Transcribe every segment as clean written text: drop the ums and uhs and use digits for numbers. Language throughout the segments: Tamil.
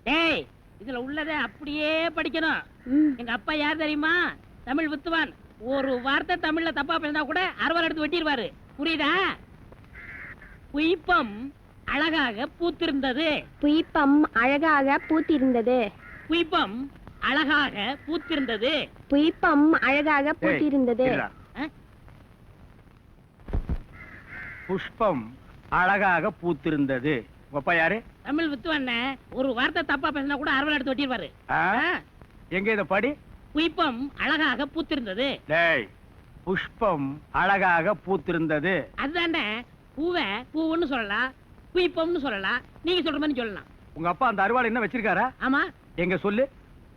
டேய் இதுல உள்ளதை அப்படியே படிக்கணும். எங்க அப்பா யார் தெரியுமா? தமிழ் வித்துவான். ஒரு வார்த்தை தமிழ்ல தப்பா பேசினா கூட அறுவாள் எடுத்து வெட்டிடுவாரு. புரியுதா? புய்பம் அழகாக பூத்திருந்தது. புய்பம் அழகாக பூத்திருந்தது. புய்பம் அழகாக பூத்திருந்தது. புய்பம் அழகாக பூத்திருந்தது. புஷ்பம் அழகாக பூத்திருந்தது. அப்பா யாரு? தமிழ் வித்துவான். ஒரு வார்த்தை தப்பா பேசினா கூட அறுவாள் எடுத்து வெட்டிடுவாரு. எங்க இத படி. புய்பம் அழகாக பூத்திருந்தது. டேய் புஷ்பம் அழகாக பூத்திருந்தது. அதுதானே பூவை பூவுன்னு சொல்லலாம், புய்பம்னு சொல்லலாம், நீங்க சொல்ற மாதிரி சொல்லலாம். உங்க அப்பா அந்த அறுவாள் என்ன வச்சிருக்காரா? ஆமா. எங்க சொல்லு.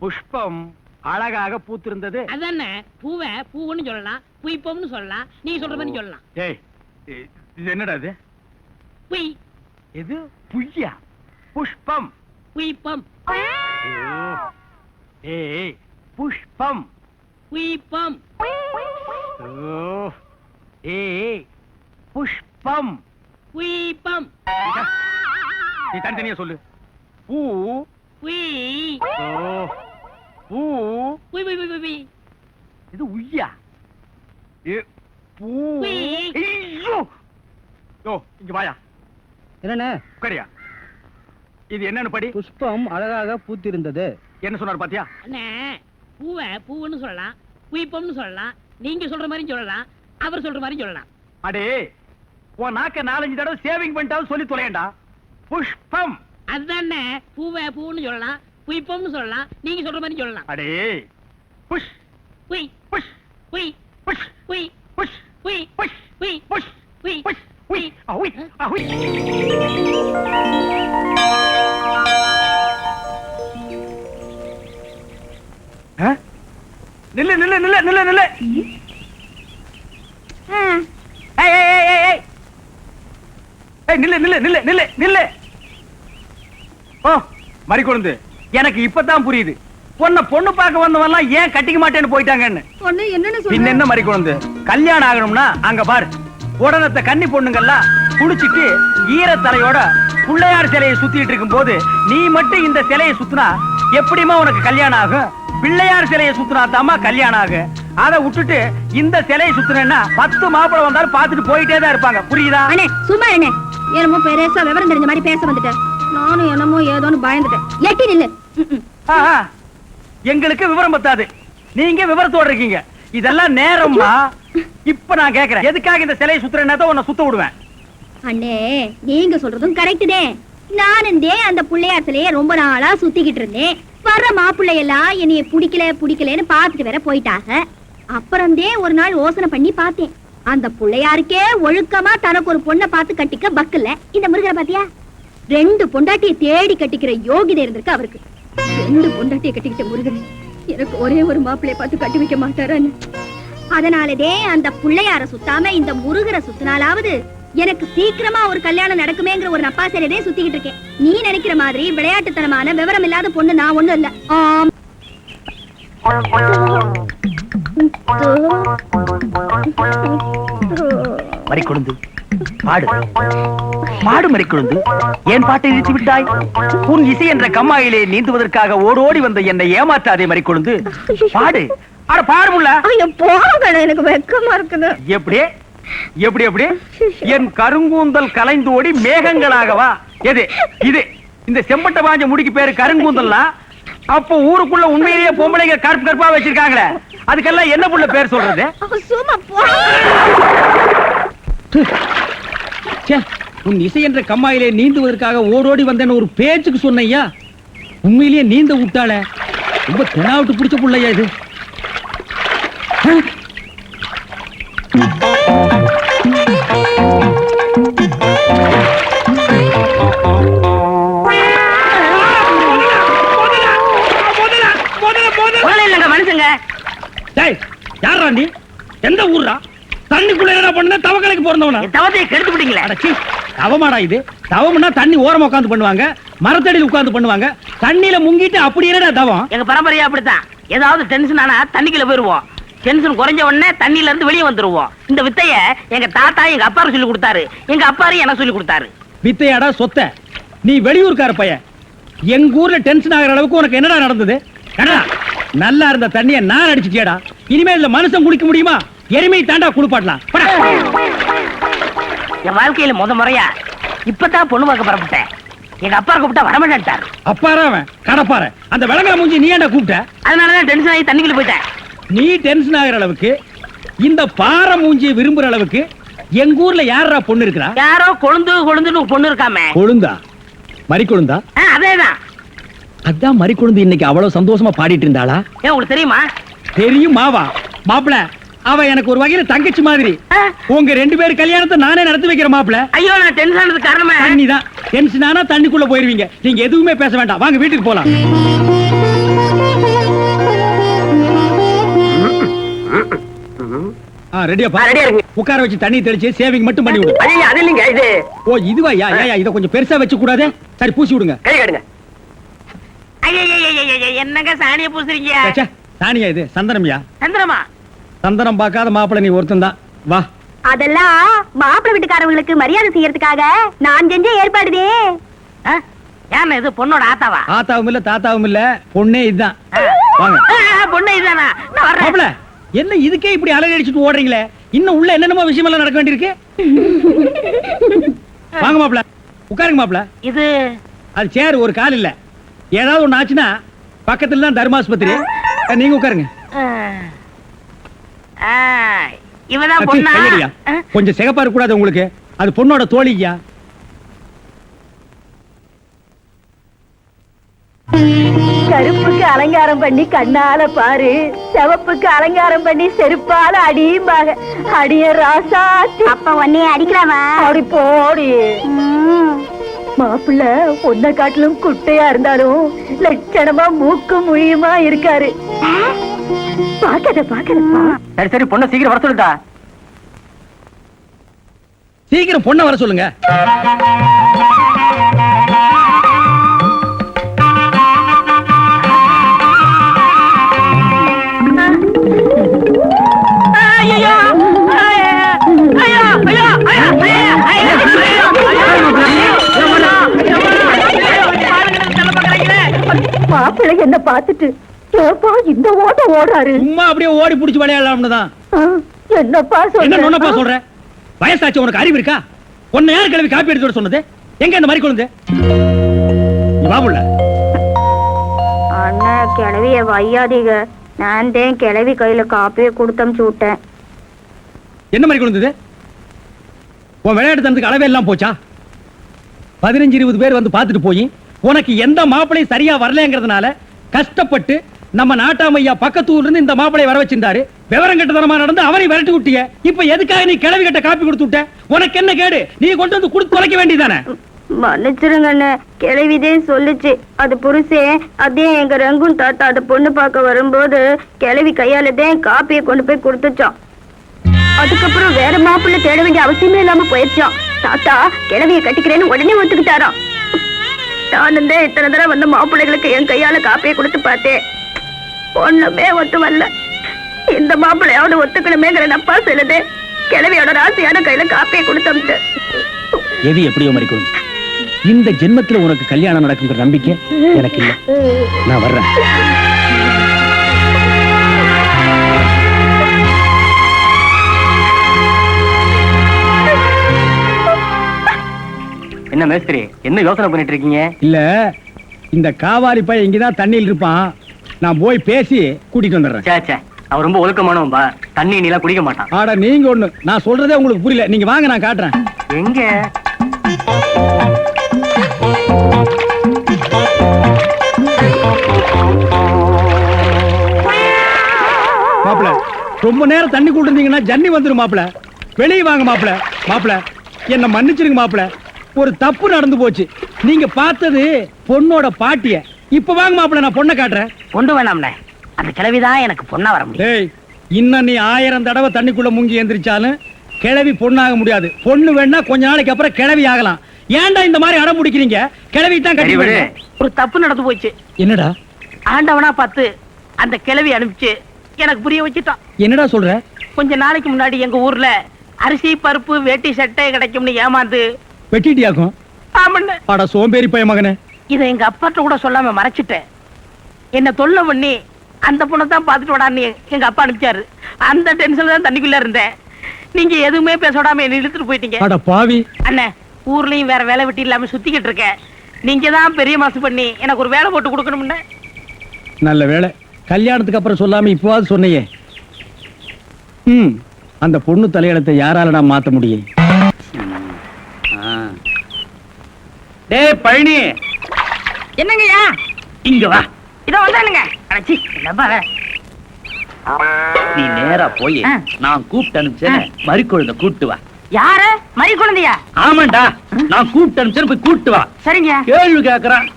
புஷ்பம் அழகாக பூத்திருந்தது. அதுதானே பூவை பூவுன்னு சொல்லலாம், புய்பம்னு சொல்லலாம், நீங்க சொல்ற மாதிரி சொல்லலாம். டேய் இது என்னடா இது? புய். இது புய்யா? புஷ்பம் புய்பம். ஏய் புஷ்பம் புய்பம். ஏய் புஷ்பம் புய்பம். நீ தனித்தனியா சொல்லு. பூ புய். பூ புய் புய் புய் புய். இது உய்யா? பூ. ஐயோ யோ இங்க வாயா. என்னண்ணே? உட்காரியா. இது என்னன்னு படி. புஷ்பம் அழகாக பூத்திருந்தது. என்ன சொன்னார் பாத்தியா? அண்ணே பூவை பூவுன்னு சொல்லலாம், புய்பம்னு சொல்லலாம், நீங்க சொல்ற மாதிரி சொல்லலாம், அவர் சொல்ற மாதிரி சொல்லலாம். அடே உன் நாக்க 4-5 தடவை சேவிங் பண்ணிட்டாவது சொல்லி தொலையண்டா. புஷ்பம். அதுதானே பூவை பூன்னு சொல்லலாம், புய்பம்னு சொல்லலாம், நீங்க சொல்ற மாதிரி சொல்லலாம். அடே புஷ் புய் புஷ் புய் புஷ் புய் புஷ் புய் புஷ் புய் புஷ் புய் புஷ் உய் அஹுய் அஹுய். நில்லு நில்லு நில்லு நில்லு நில்லு. ஏய் ஏய் ஏய் ஏய் ஏய். ஏய் நில்லு நில்லு நில்லு நில்லு நில்லு. ஓ மறி கொழுந்து, எனக்கு இப்பதான் புரியுது பொண்ணு பார்க்க வந்தவன்லாம் ஏன் கட்டிக்க மாட்டேன்னு போயிட்டாங்கன்னு. பின்ன என்ன மறி கொழுந்து, கல்யாணம் ஆகணும்னா அங்க பாரு உடனத்தை கன்னி பொண்ணுங்கெல்லாம் குடிச்சிட்டு ஈரத்தலையோட பிள்ளையார் சிலையை சுத்திட்டு இருக்கும் போது நீ மட்டும் இந்த சிலையை சுத்தினா எப்படிமா உனக்கு கல்யாணம் ஆகும்? பிள்ளையார் சிலையை சுத்தினா தாமா கல்யாணம் ஆகும். அதை விட்டுட்டு இந்த சிலையை சுத்தினா 10 மாப்பிளை வந்தாலும் பார்த்துட்டு போயிட்டே தான் இருப்பாங்க. புரியுதா? சும்மா என்ன என்னமோ பெருசா விவரம் தெரிஞ்ச மாதிரி பேச வந்துட்டேன். நானும் என்னமோ ஏதோன்னு பயந்துட்டேன். எட்டி நில்லு. எங்களுக்கு விவரம் பத்தாது, நீங்க விவரத்தோட இருக்கீங்க. இதெல்லாம் நேரமா? இப்ப நான் கேக்குறேன், எதுக்காக இந்த சிலையை சுத்துறேன்னா உன்னை சுத்த விடுவேன். அண்ணே நீங்க சொல்றதும் கரெக்ட் தான். நானும் அந்த பிள்ளையார் சிலையை ரொம்ப நாளா சுத்திக்கிட்டு இருந்தேன். வர்ற மாப்பிள்ளை எல்லாம் என்னைய பிடிக்கலன்னு பாத்துட்டு வேற போயிட்டாங்க. அப்புறம் ஒரு நாள் யோசனை பண்ணி பார்த்தேன். அந்த பிள்ளையாருக்கே ஒழுக்கமா தனக்கு ஒரு பொண்ணை பார்த்து கட்டிக்க பக்கல்ல. இந்த முருகரை பாத்தியா? 2 பொண்டாட்டியை தேடி கட்டிக்கிற யோகிதை இருந்திருக்கு அவருக்கு. 2 பொண்டாட்டியை கட்டிக்கிட்ட முருகன் எனக்கு ஒரே ஒரு மாப்பிள்ளைய பார்த்து கட்டி வைக்க மாட்டாரான்னு. அதனாலதே அந்த பிள்ளையார சுத்தாம இந்த முருகரை சுத்தினாலாவது எனக்கு சீக்கிரமா ஒரு கல்யாணம் நடக்குமேங்கிற ஒரு நப்பாசையிலே சுத்திக்கிட்டு இருக்கேன். நீ நினைக்கிற மாதிரி விளையாட்டுத்தனமான விவரம் இல்லாத பொண்ணு நான் ஒண்ணும் இல்ல. மறிக்கொழுந்து பாடு பாடு. மறிக்கொழுந்து ஏன் பாட்டை இழுத்து விட்டாய்? உன் இசை என்ற கம்மாயிலே நீந்துவதற்காக ஓடோடி வந்த என்னை ஏமாற்றாதே மறிக்கொழுந்து. பாடு. அட பாடு முல்ல. எனக்கு வெக்கமா இருக்குது. எப்படி எப்படி எப்படி? என் கருங்கூந்தல் கலைந்து ஓடி மேகங்களாகவா? எது இது? இந்த செம்பட்ட பாஞ்ச முடிக்கு பேரு கருங்கூந்தல்னா அப்போ ஊருக்குள்ள உண்மையிலேயே பொம்பளைங்க கருப்பு கருப்பா வச்சிருக்காங்களே, அதுக்கெல்லாம் என்ன புள்ள பேர் சொல்றது? உன் இசை என்ற கம்மாயிலே நீந்துவதற்காக ஓடோடி வந்தேன்னு ஒரு பேச்சுக்கு சொன்னையா, உண்மையிலேயே நீந்த விட்டாள. ரொம்ப தெனாவிட்டு பிடிச்ச புள்ளையா இது. மனுஷங்க யாரா நீ? எந்த ஊர்ரா? தண்ணிக்குள்ள என்ன பண்ண? தவக்கலைக்கு பிறந்தவனா? தவத்தை கெடுத்து விட்டீங்களே. தவமாடா இது? தவம்னா தண்ணி ஓரமா உட்கார்ந்து பண்ணுவாங்க, மரத்தடியில் உட்கார்ந்து பண்ணுவாங்க. தண்ணியில முங்கிட்டு அப்படி என்னடா தவம்? எங்க பரம்பரையா அப்படித்தான். ஏதாவது டென்ஷன் ஆனா தண்ணிக்குள்ள போயிருவோம். டென்ஷன் குறைஞ்ச உடனே தண்ணியில இருந்து வெளியே வந்துருவோம். இந்த வித்தைய எங்க தாத்தா எங்க அப்பாரு சொல்லி கொடுத்தாரு, எங்க அப்பாரு எனக்கு சொல்லி கொடுத்தாரு. வித்தையாடா சொத்த? நீ வெளியூர்கார பையன். எங்க ஊர்ல டென்ஷன் ஆகிற அளவுக்கு உனக்கு என்னடா நடந்தது? கண்ணா, நல்லா இருந்த தண்ணிய நான் அடிச்சிட்டியடா. இனிமே இதுல மனுஷன் குளிக்க முடியுமா? எருமை தாண்டா குளிப்பாட்டலாம். போடா. என் வாழ்க்கையில முறையா இப்பதான் பொண்ணு பார்க்க புறப்பட்டேன். எங்க அப்பா கூப்பிட்டா வரமாட்டார். அப்பாரா அவன் கடப்பார. அந்த விளங்கா மூஞ்சி நீ ஏன்டா கூப்பிட்ட? அதனாலதான் டென்ஷன் ஆகி தண்ணிக்குள்ள போயிட்டேன். நீ டென்ஷன் ஆகிற அளவுக்கு இந்த பாறை மூஞ்சியை விரும்புற அளவுக்கு எங்க ஊர்ல யாரா பொண்ணு இருக்கிறா? யாரோ கொழுந்துன்னு ஒரு பொண்ணு இருக்காமே. கொழுந்தா? மறி கொழுந்தா? அதேதான். அதான் மறி கொழுந்து இன்னைக்கு அவ்வளவு சந்தோஷமா பாடிட்டு இருந்தாளா? ஏன் உங்களுக்கு தெரியுமா? தெரியும் மாவா. மாப்பிள, அவ எனக்கு ஒரு வகையில தங்கச்சி மாதிரி. உங்க 2 பேர் கல்யாணத்தை நானே நடத்தி வைக்கிற மாப்பிள. ஐயோ, நான் டென்ஷன் ஆனது காரணமே தண்ணி தான். டென்ஷன் ஆனா தண்ணிக்குள்ள போயிருவீங்க. நீங்க எதுவுமே பேச வேண்டாம். வாங்க வீட்டுக்கு போலாம். ரெடியாப்பா? உட்கார வச்சு தண்ணி தெளிச்சு சேவிங் மட்டும் பண்ணி விடு. அது இல்லைங்க இது. ஓ இதுவா? இத கொஞ்சம் பெருசா வச்சு கூடாதே. சரி பூசி விடுங்க. கை காட்டுங்க. என்னங்க சாணிய பூசுறீங்க? ச்சே, சாணியா இது? சந்தனம்யா. சந்திரமா? சந்தனம் பார்க்காத மாப்பிள நீ ஒருத்தன் தான். வா. அதெல்லாம் மாப்பிள்ளை வீட்டுக்காரங்களுக்கு மரியாதை செய்யறதுக்காக நான் செஞ்ச ஏற்பாடுதே. ஏன் இது பொண்ணோட ஆத்தாவா? ஆத்தாவும் இல்ல தாத்தாவும் இல்ல, பொண்ணே இதுதான். வாங்க. பொண்ணு இதுதானா? நான் வர்றேன். மாப்பிள, என்ன இதுக்கே இப்படி அலறி அடிச்சுட்டு ஓடுறீங்களே? இன்னும் உள்ள என்னென்னமோ விஷயம் எல்லாம் நடக்க வேண்டியிருக்கு. வாங்க மாப்பிள, உட்காருங்க மாப்பிள. இது அது சேர், ஒரு கால் இல்ல. ஏதாவது ஒண்ணு ஆச்சுன்னா பக்கத்துல தான் தர்மாஸ்பத்திரி. நீங்க உட்காருங்க. இவதான் பொண்ணா? கையடியா. கொஞ்சம் சிகப்பா இருக்க கூடாது உங்களுக்கு. அது பொண்ணோட தோழியா. கருப்புக்கு அலங்காரம் பண்ணி கண்ணால பாரு, சிவப்புக்கு அலங்காரம் பண்ணி செருப்பால அடியும்பாங்க. அடிய ராசாத்தி. அப்ப உன்னைய அடிக்கலாமா? அப்படி போடி. மாப்பிள்ள பொண்ண காட்டிலும் குட்டையா இருந்தாலும் லட்சணமா மூக்கும் முழியுமா இருக்காரு. பாக்கதப்பா. சரி சரி, பொண்ணை சீக்கிரம் வர சொல்லுடா. சீக்கிரம் பொண்ணை வர சொல்லுங்க. மாப்பிள்ளை என்ன பார்த்துட்டு இந்த ஓட்ட ஓடுறாரு. சும்மா அப்படியே ஓடி புடிச்சு விளையாடலாம்னு தான். என்னப்பா என்ன சொல்ற? வயசாச்சு, உனக்கு அறிவு இருக்கா? உன்னை யார் கிளவி காப்பி எடுத்து சொன்னது? எங்க இந்த மாதிரி குழந்தை? வாமுள்ள அண்ணா கிளவிய வையாதீங்க. நான் தான் கிளவி கையில காப்பியை கொடுத்தமிச்சு விட்டேன். என்ன மாதிரி குழந்தை? உன் விளையாட்டு தனத்துக்கு அளவே எல்லாம் போச்சா? 15-20 பேர் வந்து பார்த்துட்டு போய் உனக்கு எந்த மாப்பிளை சரியா வரலங்கிறதுனால கஷ்டப்பட்டு நம்ம நாட்டாமையா பக்கத்தூர்ல இருந்து இந்த மாப்பிளை வர வச்சிருந்தாரு. விவரம் கட்டதனமா நடந்து அவரை விரட்டி விட்டிய. இப்ப எதுக்காக நீ கிளவி கட்ட காப்பி கொடுத்து விட்ட? உனக்கு என்ன கேடு? நீ கொண்டு வந்து கொடுத்து தொலைக்க வேண்டியதானே? மன்னிச்சிருங்க அண்ணே, கிளவிதே சொல்லுச்சு. அது புருஷே அதே எங்க ரங்குன் தாத்தா அந்த பொண்ணு பார்க்க வரும்போது கிளவி கையாலதான் காப்பியை கொண்டு போய் கொடுத்துச்சான். அதுக்கப்புறம் வேற மாப்பிள்ளை தேட வேண்டிய அவசியமே இல்லாம போயிடுச்சான். தாத்தா கிளவியை கட்டிக்கிறேன்னு உடனே ஒத்துக்கிட்டாராம். நானும் இத்தனை தடவை வந்த மாப்பிள்ளைகளுக்கு என் கையால காப்பியை கொடுத்து பார்த்தேன். ஒண்ணுமே ஒத்து வரல. இந்த மாப்பிள்ளையாவது ஒத்துக்கணுமேங்கிற நப்பா சொல்லுது. கிளவியோட ராசியான கையில காப்பியை கொடுத்து எது எப்படியோ மறிக்கும். இந்த ஜென்மத்துல உனக்கு கல்யாணம் நடக்குங்கிற நம்பிக்கை எனக்கு இல்ல. நான் வர்றேன். என்ன மேஸ்திரி, என்ன யோசனை பண்ணிட்டு இருக்கீங்க? இல்ல, இந்த காவாலி பையன் இங்கதான் தண்ணியில் இருப்பான். நான் போய் பேசி கூட்டிட்டு வந்துடுறேன். சே, அவன் ரொம்ப ஒழுக்கமானவன்பா. தண்ணி நீலாம் குடிக்க மாட்டான். ஆடா நீங்க ஒண்ணு, நான் சொல்றதே உங்களுக்கு புரியல. நீங்க வாங்க, நான் காட்டுறேன். எங்க? மாப்பிள, ரொம்ப நேரம் தண்ணி கூட்டிருந்தீங்கன்னா ஜன்னி வந்துடும் மாப்பிள. வெளியே வாங்க மாப்பிள. மாப்பிள, என்ன மன்னிச்சிருங்க மாப்பிள. ஒரு தப்பு நடந்து போச்சு. நீங்க பார்த்தது பொண்ணோட பாட்டிய. இப்ப வாங்க மாப்பிள, நான் பொண்ணை காட்டுறேன். கொண்டு வேணாம்ல, அந்த கிழவிதான் எனக்கு பொண்ணா வர முடியும். டேய், இன்னும் நீ 1000 தடவை தண்ணிக்குள்ள முங்கி எந்திரிச்சாலும் கிழவி பொண்ணாக முடியாது. பொண்ணு வேணா கொஞ்ச நாளைக்கு அப்புறம் கிழவி ஆகலாம். ஏன்டா இந்த மாதிரி அடம் பிடிக்கிறீங்க? கிழவி தான் கட்டி விடு. ஒரு தப்பு நடந்து போச்சு. என்னடா? ஆண்டவனா பார்த்து அந்த கிழவி அனுப்பிச்சு எனக்கு புரிய வச்சுட்டான். என்னடா சொல்ற? கொஞ்ச நாளைக்கு முன்னாடி எங்க ஊர்ல அரிசி பருப்பு வேட்டி சட்டை கிடைக்கும்னு ஏமாந்து வெட்டிட்டியாக்கும். ஆமண்ண. அட சோம்பேறி பைய மகனே, இதை எங்க அப்பாட்ட கூட சொல்லாம மறைச்சிட்டேன். என்ன தொல்லை பண்ணி அந்த பொண்ணை தான் பாத்துட்டு விடான்னு எங்க அப்பா அனுப்பிச்சாரு. அந்த டென்ஷன்ல தான் தண்ணிக்குள்ள இருந்தேன். நீங்க எதுவுமே பேச விடாம என்ன இழுத்துட்டு போயிட்டீங்க. அட பாவி. அண்ணே, ஊர்லயும் வேற வேலை வெட்டி இல்லாம சுத்திக்கிட்டு இருக்கேன். நீங்க தான் பெரிய மாசு பண்ணி எனக்கு ஒரு வேலை போட்டு கொடுக்கணும்னு. நல்ல வேலை, கல்யாணத்துக்கு அப்புறம் சொல்லாம இப்பவாது சொன்னையே. அந்த பொண்ணு தலையெழுத்தை யாராலடா மாத்த முடியும்? டேய் பழனி, என்னங்கய்யா? இங்க வா. இதோ வந்தானுங்க. அடச்சி, என்னப்பா வேலை? நீ நேரா போய் நான் கூப்பிட்டு அனுப்பிச்சேன் மறிக்குழுந்த கூப்பிட்டு வா. யாரு? மறி குழந்தையா? ஆமாண்டா, நான் கூப்பிட்டு அனுப்பிச்சேன், போய் கூப்பிட்டு வா. சரிங்க. கேள்வி கேக்குறான்.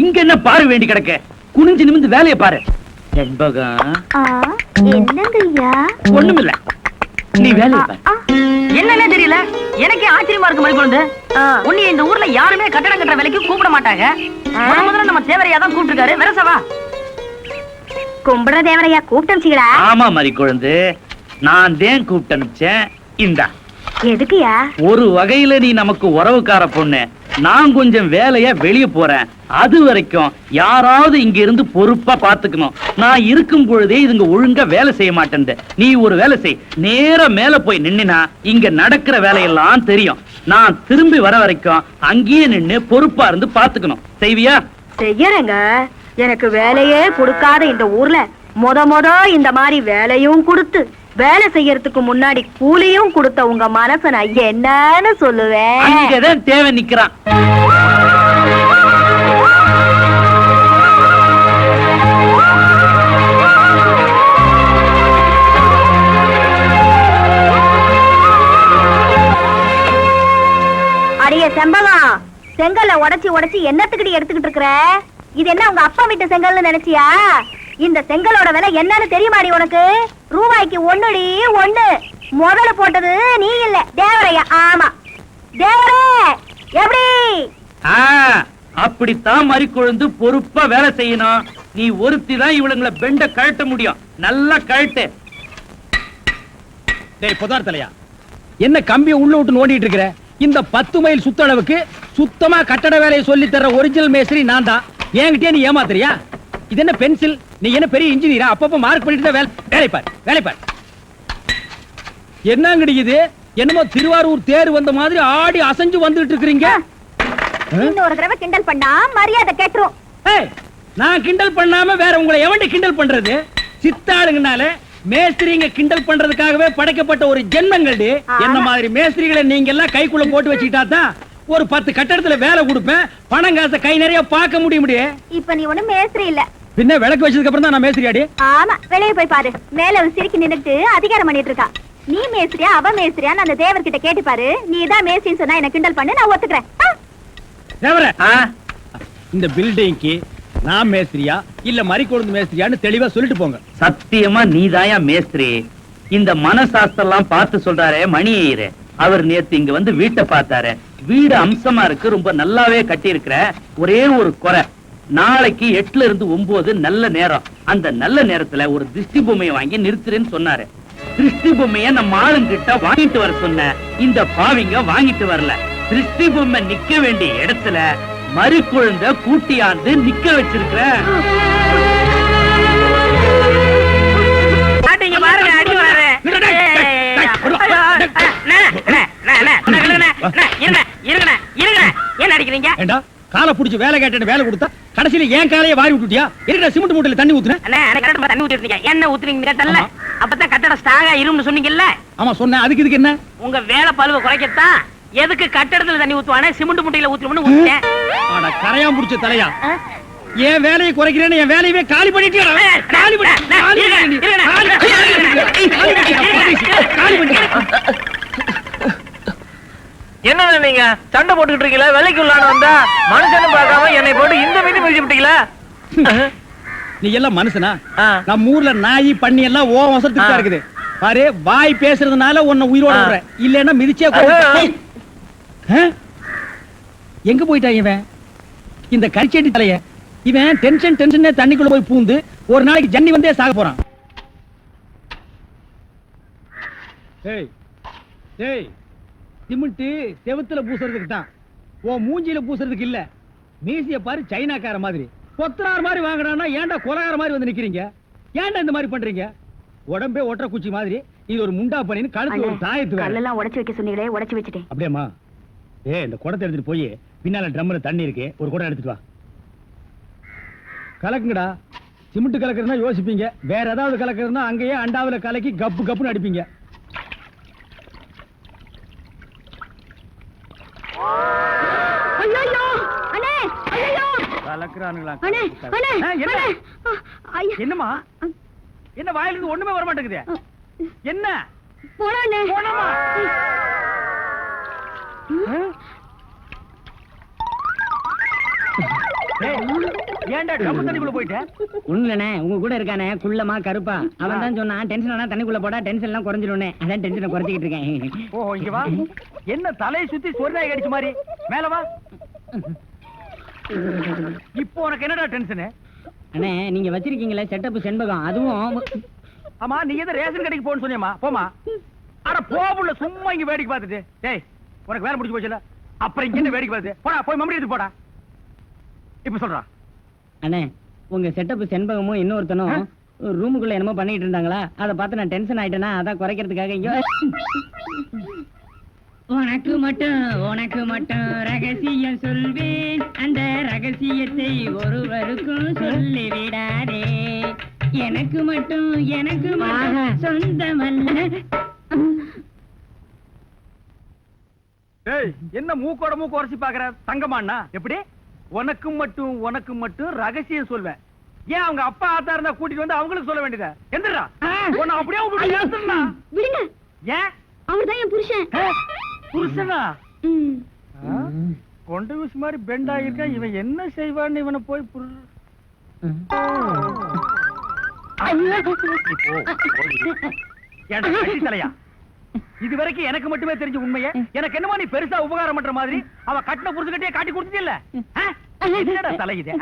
இங்க என்ன பாரு வேண்டி கிடக்க? குனிஞ்சு நிமிந்து வேலையை பாரு. செண்பகம், என்னங்கய்யா? ஒண்ணுமில்ல, நீ வேலையை பாரு. என்னன்னே தெரியல, எனக்கே ஆச்சரியமா இருக்கு. மறி குழந்தை, உன்னை இந்த ஊர்ல யாருமே கட்டடம் கட்டுற வேலைக்கு கூப்பிட மாட்டாங்க. முதல்ல நம்ம தேவரையா தான் கூப்பிட்டுருக்காரு. வெரசவா கும்பிடுற தேவரையா கூப்பிட்டா? ஆமா மறி குழந்தை, நான் தான் கூப்பிட்டு அனுப்பிச்சேன். இந்தா. எதுக்குயா? ஒரு வகையில நீ நமக்கு உறவுக்கார பொண்ணு. நான் கொஞ்சம் வேலையா வெளியே போறேன். அது வரைக்கும் யாராவது இங்க இருந்து பொறுப்பா பாத்துக்கணும். நான் இருக்கும் பொழுதே இதுங்க ஒழுங்கா வேலை செய்ய மாட்டேன். நீ ஒரு வேலை செய், நேரா மேல போய் நின்னா இங்க நடக்கிற வேலையெல்லாம் தெரியும். நான் திரும்பி வர வரைக்கும் அங்கேயே நின்னு பொறுப்பா இருந்து பாத்துக்கணும். செய்வியா? செய்யறேங்க. எனக்கு வேலையே கொடுக்காத இந்த ஊர்ல மொத இந்த மாதிரி வேலையும் கொடுத்து வேலை செய்யறதுக்கு முன்னாடி கூலியும் கொடுத்த உங்க மனச நான் என்னன்னு சொல்லுவேன். அங்கதான் தேவை நிக்கிறான். அடியே செம்பகம், செங்கல்ல உடைச்சு என்னத்துக்கிட்ட எடுத்துக்கிட்டு இருக்கிற? இது என்ன உங்க அப்பா வீட்டு செங்கல்னு நினைச்சியா? இந்த செங்கலோட விலை என்னன்னு தெரியுமாடி உனக்கு? ரூபாய்க்கு 1 முதல்ல போட்டது நீ இல்ல, தேவரையா. ஆமா தேவரே, எப்படி? அப்படித்தான் மறிக்கொழுந்து பொறுப்பா வேலை செய்யணும். நீ ஒருத்தி தான் இவளுங்களை பெண்ட கழட்ட முடியும். நல்லா கழட்டு. டேய் புதார் தலையா, என்ன கம்பியை உள்ள விட்டு நோண்டிட்டு இருக்கிற? இந்த 10 மைல் சுத்தளவுக்கு சுத்தமா கட்டட வேலையை சொல்லி தர்ற ஒரிஜினல் மேஸ்திரி நான் தான். என்கிட்டயே நீ ஏமாத்துறியா? இது என்ன பென்சில்? நீ என்ன பெரிய இன்ஜினியரா? அப்பப்ப மார்க் பண்ணிட்டு தான் வேலை பாரு. என்னங்கடி இது? என்னமோ திருவாரூர் தேர் வந்த மாதிரி ஆடி அசைஞ்சு வந்துட்டு இருக்கீங்க. இன்னொரு தடவை கிண்டல் பண்ணா மரியாதை கேட்டுரும். நான் கிண்டல் பண்ணாம வேற உங்களை எவன்டி கிண்டல் பண்றது? சித்தாளுங்கனால மேஸ்திரிங்க கிண்டல் பண்றதுக்காகவே படைக்கப்பட்ட ஒரு ஜென்மங்கள்டி. என்ன மாதிரி மேஸ்திரிகளை நீங்க எல்லாம் கைக்குள்ள போட்டு வச்சுக்கிட்டா தான் ஒரு 10 கட்டடத்துல வேலை கொடுப்பேன். பணம் காசை கை நிறைய பார்க்க முடியும். இப்ப நீ ஒண்ணும் மேஸ்திரி இல்ல. பின்ன விளக்கு வச்சதுக்கு அப்புறம் தான் நான் மேஸ்திரியாடி. ஆமா, வெளியே போய் பாரு. மேல சிரிக்கி நின்னுட்டு அதிகாரம் பண்ணிட்டு இருக்கா. நீ மேஸ்திரியா அவ மேஸ்திரியா அந்த தேவர்கிட்ட கேட்டு பாரு. நீ தான் மேஸ்திரின்னு சொன்னா என்ன கிண்டல் பண்ணு, நான் ஒத்துக்கிறேன். தேவரே, இந்த பில்டிங்க்கு நான் மேஸ்திரியா இல்ல மறிக்கொழுந்து மேஸ்திரியான்னு தெளிவா சொல்லிட்டு போங்க. சத்தியமா நீதாயா மேஸ்திரி. இந்த மனசாஸ்திரம் பார்த்து சொல்றாரே மணி ஐயரு, அவர் நேத்து இங்க வந்து வீட்டை பார்த்தாரு. வீடு அம்சமா இருக்கு, ரொம்ப நல்லாவே கட்டி இருக்கிற. ஒரே ஒரு குறை, நாளைக்கு 8 இருந்து 9 நல்ல நேரம். அந்த நல்ல நேரத்துல ஒரு திருஷ்டி பொம்மையை வாங்கி நிறுத்துறேன்னு சொன்னாரு. திருஷ்டி பொம்மைய நம்ம ஆளுங்கிட்ட வாங்கிட்டு வர சொன்ன. இந்த பாவிங்க வாங்கிட்டு வரல. திருஷ்டி பொம்மை நிக்க வேண்டிய இடத்துல மறிக்குழுந்த கூட்டியாந்து நிக்க வச்சிருக்கிற. காலை புடிச்சு வேலை கேட்டு வேலை கொடுத்தா கடைசியில ஏன் காலையை வாரி விட்டுட்டியா? இருக்கிற சிமெண்ட் மூட்டையில தண்ணி ஊத்துன. தண்ணி ஊத்திருக்கீங்க. என்ன ஊத்துறீங்க கேட்டல? அப்பதான் கட்டட ஸ்ட்ராங்கா இரும்னு சொன்னீங்கல்ல? ஆமா சொன்னேன். இதுக்கு என்ன? உங்க வேலை பழுவ குறைக்கத்தான். எதுக்கு கட்டடத்துல தண்ணி ஊத்துவானே சிமெண்ட் மூட்டையில ஊத்துறோம்னு ஊத்திட்டேன். ஆனா கரையா முடிச்ச தலையா, ஏன் வேலையை குறைக்கிறேன்னு என் வேலையவே காலி பண்ணிட்டியா? காலி பண்ணி என்ன நீங்க சண்டை போட்டுக்கிட்டு இருக்கீங்களா? வேலைக்கு உள்ளான வந்தா மனுஷன்னு பார்க்காம என்னை போட்டு இந்த மீதி மிதிச்சு விட்டீங்களா? நீ எல்லாம் மனுஷனா? நம்ம ஊர்ல நாய் பண்ணி எல்லாம் ஓ வசத்துக்கு தான் இருக்குது பாரு. வாய் பேசுறதுனால உன்னை உயிரோட விடுறேன், இல்லன்னா மிதிச்சே. எங்க போயிட்டான் இவன், இந்த கரிச்செடி தலைய? இவன் டென்ஷன் தண்ணிக்குள்ள போய் பூந்து ஒரு நாளைக்கு ஜன்னி வந்தே சாக போறான். சிமெண்ட் செவுத்துல பூசுறதுக்கு தான், ஓ மூஞ்சில பூசுறதுக்கு இல்ல. மீசிய பாரு சைனாக்கார மாதிரி, கொத்தனார் மாதிரி வாங்குறான்னா ஏன்டா கொலகார மாதிரி வந்து நிக்கிறீங்க? ஏன்டா இந்த மாதிரி பண்றீங்க? உடம்பே ஒற்ற குச்சி மாதிரி, இது ஒரு முண்டா பண்ணின்னு கழுத்து ஒரு தாயத்து வேற. கல்லெல்லாம் உடைச்சு வைக்க சொன்னீங்களே, உடைச்சு வச்சுட்டேன். அப்படியேம்மா, இந்த குடத்தை எடுத்துட்டு போய் பின்னால ட்ரம்ல தண்ணி இருக்கு, ஒரு குடம் எடுத்துட்டு வா. கலக்குங்கடா. சிமெண்ட் கலக்குறதுனா யோசிப்பீங்க, வேற ஏதாவது கலக்குறதுனா அங்கேயே அண்டாவில கலக்கி கப்பு கப்புன்னு அடிப்பீங்க. ஐயோ அண்ணே, ஐயோ கலக்குறானுங்களா? அண்ணே, அண்ணே, என்ன? அண்ணே. ஐயா. என்னம்மா? என்ன வாயிலிருந்து ஒண்ணுமே வர மாட்டேங்குது? என்ன? போடாண்ணே. போனமா? ஏன்டா டப்பு தண்ணிக்குள்ள போயிட்ட? ஒண்ணுலண்ணே, உங்க கூட இருக்கானே குள்ளமா கருப்பா, அவன் தான் சொன்னான் டென்ஷன் ஆனா தண்ணிக்குள்ள போடா டென்ஷன் எல்லாம் குறைஞ்சிடும்னே. அதான் டென்ஷனை குறைச்சிக்கிட்டு இருக்கேன். ஓ இங்க வா. என்ன தலையை சுத்தி சொர்ணாய் அடிச்ச மாதிரி? மேல வா. இப்போ உனக்கு என்னடா டென்ஷனு? அண்ணே, நீங்க வச்சிருக்கீங்களே செட்டப் செண்பகம், அதுவும் ஆமா, நீ எதை ரேஷன் கடைக்கு போன்னு சொன்னியம்மா? போமா. அட போபுள்ள, சும்மா இங்க வேடிக்கை பார்த்துட்டு. டேய், உனக்கு வேலை முடிஞ்சு போச்சுல, அப்புறம் இங்க என்ன வேடிக்கை பார்த்து? போடா, போய் மம்மடி எடுத்து போடா. இப்ப சொல்றா. அண்ணே, உங்க செட்டப் செண்பகமும் இன்னொருத்தனும் ரூமுக்குள்ள என்னமோ பண்ணிட்டு இருந்தாங்களா, அதை பார்த்து நான் டென்ஷன் ஆயிட்டேனா, அதான் குறைக்கிறதுக்காக இங்க உனக்கு மட்டும் ரகசியம் சொல்வேன், அந்த ரகசியத்தை ஒருவருக்கும் சொல்லி விடாதே. எனக்கு மட்டும் சொந்தமல்ல. ஏய், என்ன மூக்கோட மூக்கு உரசி பாக்குற? தங்கமாண்ணா எப்படி? உனக்கு மட்டும் ரகசியம் சொல்வேன். ஏன் அவங்க அப்பா ஆத்தா இருந்தா கூட்டிட்டு வந்து அவங்களுக்கு சொல்ல வேண்டியதா? எந்திரா, உன்னை அப்படியே விட்டுட்டு ஏத்துறா. விடுங்க, ஏன்? அவர்தான் என் புருஷன். புருஷனா? கொண்ட விஷ் மாதிரி பெண்ட் ஆகிருக்கா. இவன் என்ன செய்வான்னு இவனை போய் தலையா? இது வரைக்கும் எனக்கு மட்டுமே தெரிஞ்ச உண்மையை எனக்கு என்னமோ நீ பெருசா உபகாரம் பண்ற மாதிரி அவ கட்டின புருஷகிட்டே காட்டி கொடுத்தது இல்ல. என்னடா தலை இது?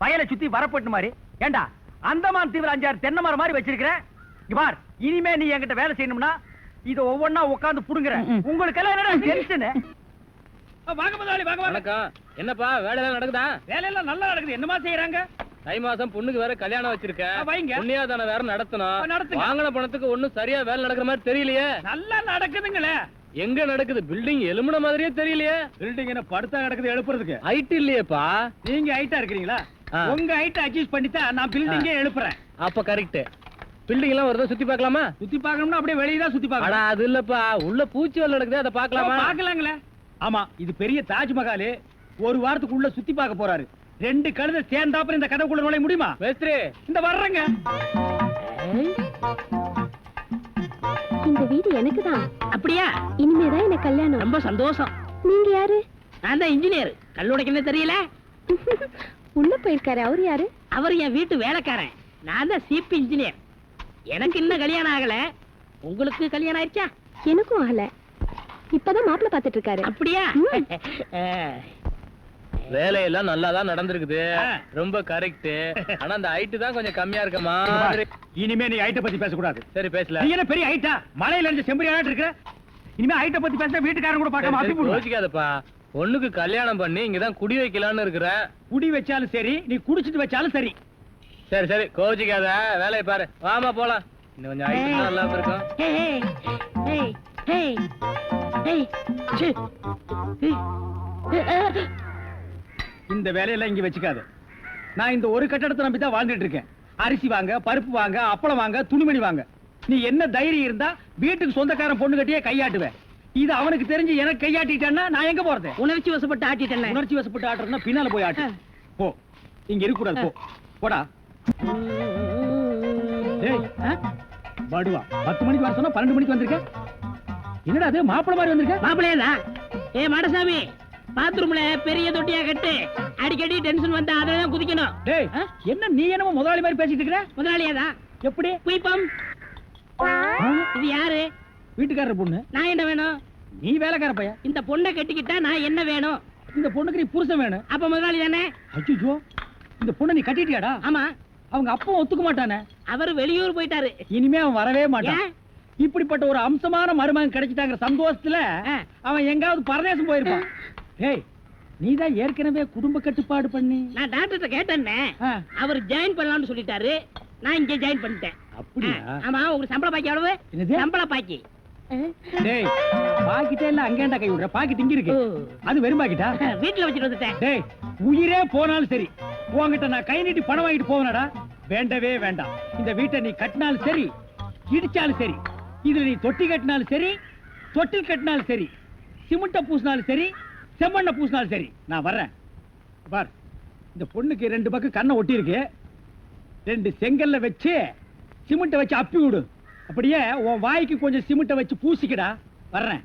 வயலை சுத்தி வரப்பட்டு மாதிரி. ஏண்டா, அந்தமான் தீவிர 5-6 தென்னை மரம் மாதிரி வச்சிருக்கிற. இங்க பார், இனிமே நீ என்கிட்ட வேலை செய்யணும்னா இத ஒவ்வொன்னா உட்கார்ந்து புடுங்குற. உங்களுக்கு எல்லாம் என்னடா டென்ஷன்? வாங்க முதலாளி, வாங்க வாங்க. வணக்கம். என்னப்பா வேலையெல்லாம் நடக்குதா? வேலையெல்லாம் நல்லா நடக்குது. என்னமா செய்யறாங்க? தை மாசம் பொண்ணுக்கு வேற கல்யாணம் வச்சிருக்கேன். வைங்க. புண்ணியாதானம் வேற நடத்தணும். நடத்துங்க. வாங்கின பணத்துக்கு ஒண்ணும் சரியா வேலை நடக்கிற மாதிரி தெரியலையே. நல்லா நடக்குதுங்களே. எங்க நடக்குது? பில்டிங் எலும்புன மாதிரியே தெரியலையே. பில்டிங் என்ன படுத்தா நடக்குது எழுப்புறதுக்கு? ஹைட் இல்லையேப்பா. நீங்க ஹைட்டா இருக்கிறீங்களா? ஆ. உங்க ஹைட் அட்ஜஸ்ட் பண்ணிட்டா நான் பில்டிங்கே எழுப்புறேன். அப்ப கரெக்ட். பில்டிங் எல்லாம் வருதா, சுத்தி பார்க்கலாமா? சுத்தி பார்க்கணும்னா அப்படியே வெளியே தான் சுத்தி அடா, பார்க்கணும். அது இல்லப்பா, உள்ள பூச்சி வேலை நடக்குது, அதை பார்க்கலாமா? பார்க்கலாங்களே. ஆமா, இது பெரிய தாஜ்மஹால். ஒரு வாரத்துக்குள்ள சுத்தி பார்க்க போறாரு. 2 கழுதை சேர்ந்தாப்புல இந்த கதவுக்குள்ள நுழைய முடியுமா? மேஸ்திரி, இந்த வர்றேங்க. இந்த வீடு எனக்கு தான். அப்படியா? இனிமேதான் எனக்கு கல்யாணம். ரொம்ப சந்தோஷம். நீங்க யாரு? நான் தான் இன்ஜினியர். கல்லுடைக்கணும் தெரியல? உள்ள போயிருக்காரு. அவரு யாரு? அவர் என் வீட்டு வேலைக்காரன். நான் தான் சீப் இன்ஜினியர். எனக்கு இன்னும் கல்யாணம் ஆகல. உங்களுக்கு கல்யாணம் ஆயிடுச்சா? எனக்கும் ஆகல. இப்பதான் மாப்பிள்ளை பாத்துட்டு இருக்காரு. அப்படியா? வேலையெல்லாம் நல்லா தான் நடந்திருக்குது. ஆ. ரொம்ப கரெக்ட். ஆனா அந்த ஹைட் தான் கொஞ்சம் கம்மியா இருக்க மாதிரி. இனிமே நீ ஹைட்ட பத்தி பேசக்கூடாது. சரி, பேசல. நீ என்ன பெரிய ஹைட்டா? மலையில இருந்து செம்பரியாட்டு இருக்கிற. இனிமே ஹைட்ட பத்தி பேச வீட்டுக்காரங்க கூட பார்க்காம அப்படி போடுவாங்க. யோசிக்காதப்பா. பொண்ணுக்கு கல்யாணம் பண்ணி இங்கதான் குடி வைக்கலாம்னு இருக்கிறேன். குடி வச்சாலும் சரி, நீ குடிச்சிட்டு வச்சாலும் சரி. சரி சரி, கோச்சிக்காத, வேலையை பாரு. வாமா போலாம். இன்னும் கொஞ்சம் ஹைட் நல்லா இருக்கும். Hey, hey, hey, hey, hey, hey. இந்த வேலையெல்லாம் இங்க வச்சுக்காத. நான் இந்த ஒரு கட்டடத்தை நம்பி தான் வாழ்ந்துட்டு இருக்கேன். அரிசி வாங்க, பருப்பு வாங்க, அப்பளம் வாங்க, துணிமணி வாங்க. நீ என்ன தைரியம் இருந்தா வீட்டுக்கு சொந்தக்காரன் பொண்ணு கட்டியே கையாட்டுவேன். இது அவனுக்கு தெரிஞ்சு எனக்கு கையாட்டிட்டான்னா நான் எங்க போறது? உணர்ச்சி வசப்பட்டு ஆட்டிட்டேன். உணர்ச்சி வசப்பட்டு ஆட்டுறதுன்னா பின்னால போய் ஆட்டு. போ, இங்க இருக்க கூடாது. போ, போடா. டேய், படுவா. 10 மணிக்கு வர சொன்னா 12 மணிக்கு வந்திருக்க. என்னடா அது மாப்பிள்ளை மாதிரி வந்திருக்க? மாப்பிள்ளையதான். ஏ மாடசாமி, பாத்ரூம்ல பெரிய தொட்டியா கட்டு. அடிக்கடி டென்ஷன் வந்தா அதெல்லாம் குதிக்கணும். டேய், என்ன நீ என்னமோ முதலாளி மாதிரி பேசிட்டு இருக்கிற? முதலாளியாதான். எப்படி? குயிப்பம். இது யாரு? வீட்டுக்காரர் பொண்ணு. நான் என்ன வேணும்? நீ வேலைக்கார பையன். இந்த பொண்ணை கட்டிக்கிட்டா நான் என்ன வேணும்? இந்த பொண்ணுக்கு நீ புருஷன் வேணும். அப்ப முதலாளி தானே? அச்சோ, இந்த பொண்ணை நீ கட்டிட்டியாடா? ஆமா. அவங்க அப்பா ஒத்துக்க மாட்டானே. அவர் வெளியூர் போயிட்டாரு. இனிமே அவன் வரவே மாட்டான். ஏன்? இப்படிப்பட்ட ஒரு அம்சமான மருமகன் கிடைச்சிட்டாங்கிற சந்தோஷத்துல அவன் எங்காவது பரதேசம் போயிருப்பான். ஏய், நீதான் ஏற்கனவே குடும்ப கட்டுப்பாடு பண்ணி. நான் டாக்டர்கிட்ட கேட்டேன்னே, ஆ. அவர் ஜாயின் பண்ணலாம்னு சொல்லிட்டாரு. நான் இங்க ஜாயின் பண்ணிட்டேன். அப்படியா? ஆமா, உங்களுக்கு சம்பள பாக்கி எவ்வளவு? என்னது? சம்பள பாக்கி டேய், பாக்கிட்டே இல்ல அங்கேண்டா கை விடுற. பாக்கிட்டு இங்க இருக்கு. ஓ. அது வெறும் பாக்கிட்டா? வீட்டுல வச்சுட்டு வந்துட்டேன். டேய், உயிரே போனாலும் சரி உன்கிட்ட நான் கை நீட்டி பணம் வாங்கிட்டு போவேனடா. வேண்டவே வேண்டாம். இந்த வீட்டை நீ கட்டினாலும் சரி, இடிச்சாலும் சரி, இதுல நீ தொட்டி கட்டினாலும் சரி, தொட்டில் கட்டினாலும் சரி, சிமெண்ட பூசினாலும் சரி, செம்மண்ண பூசினாலும் சரி, நான் வர்றேன். பார், இந்த பொண்ணுக்கு 2 பக்கம் கண்ணை ஒட்டி இருக்கு. 2 செங்கல்ல வச்சு சிமெண்ட வச்சு அப்பி விடு. அப்படியே உன் வாய்க்கு கொஞ்சம் சிமெண்ட வச்சு பூசிக்கடா. வர்றேன்.